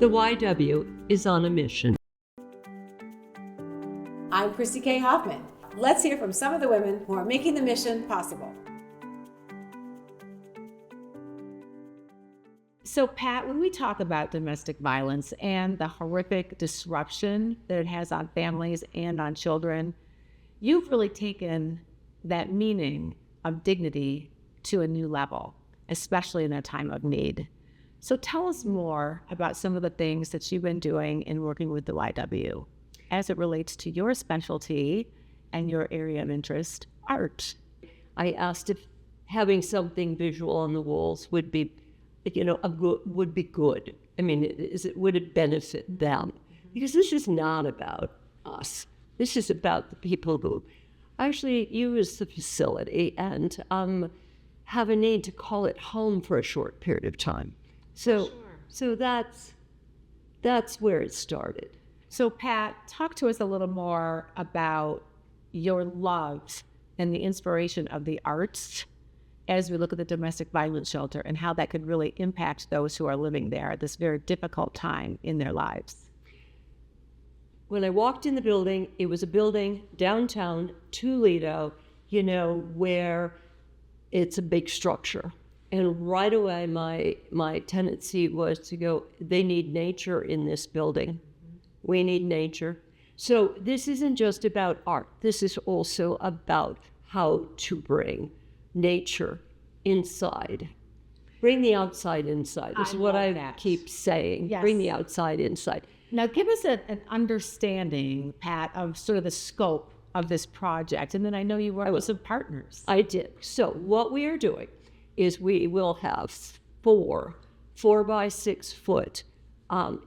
The YW is on a mission. I'm Kristi K. Hoffman. Let's hear from some of the women who are making the mission possible. So, Pat, when we talk about domestic violence and the horrific disruption that it has on families and on children, you've really taken that meaning of dignity to a new level, especially in a time of need. So tell us more about some of the things that you've been doing in working with the YW as it relates to your specialty and your area of interest, art. I asked if having something visual on the walls would be, would be good. I mean, would it benefit them? Because this is not about us. This is about the people who actually use the facility and have a need to call it home for a short period of time. So that's where it started. So Pat, talk to us a little more about your love and the inspiration of the arts as we look at the domestic violence shelter and how that could really impact those who are living there at this very difficult time in their lives. When I walked in the building, it was a building downtown Toledo, where it's a big structure. And right away, my tendency was to go, they need nature in this building. We need nature. So this isn't just about art. This is also about how to bring nature inside. Bring the outside inside. This is what I keep saying. Yes. Bring the outside inside. Now give us an understanding, Pat, of sort of the scope of this project. And then I know you work with some partners. I did. So what we are doing is we will have 4 by 6 foot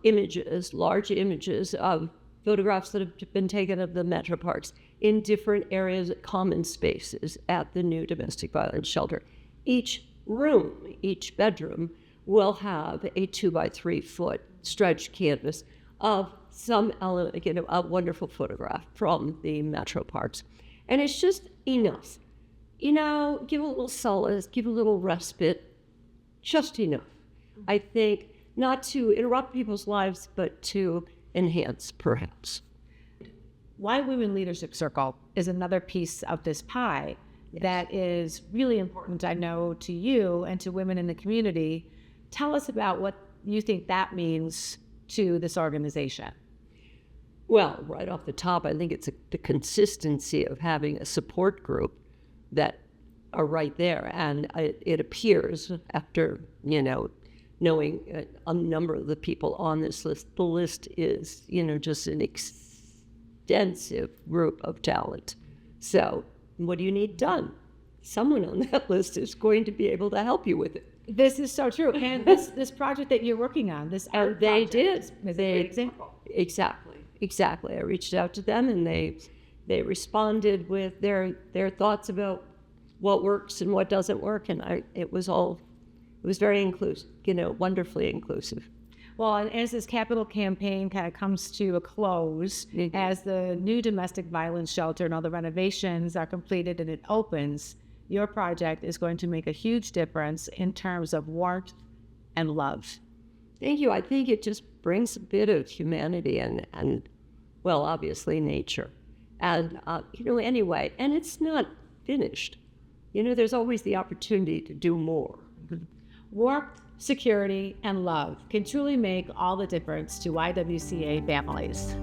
images, large images of photographs that have been taken of the metro parks in different areas, common spaces at the new domestic violence shelter. Each room, each bedroom will have a 2 by 3 foot stretched canvas of some element, a wonderful photograph from the metro parks. And it's just enough. Give a little solace, give a little respite, just enough. I think not to interrupt people's lives, but to enhance, perhaps. YWomen Leadership Circle is another piece of this pie that is really important, I know, to you and to women in the community. Tell us about what you think that means to this organization. Well, right off the top, I think it's the consistency of having a support group that are right there. And it appears after, knowing a number of the people on this list, the list is, just an extensive group of talent. So what do you need done? Someone on that list is going to be able to help you with it. This is so true. And this project that you're working on, this art they project, did. is a great example. Exactly. I reached out to them and they responded with their thoughts about what works and what doesn't work. And it was very inclusive, wonderfully inclusive. Well, and as this capital campaign kind of comes to a close, as the new domestic violence shelter and all the renovations are completed and it opens, your project is going to make a huge difference in terms of warmth and love. Thank you. I think it just brings a bit of humanity and well, obviously nature. And, anyway, and it's not finished. There's always the opportunity to do more. Warmth, security, and love can truly make all the difference to YWCA families.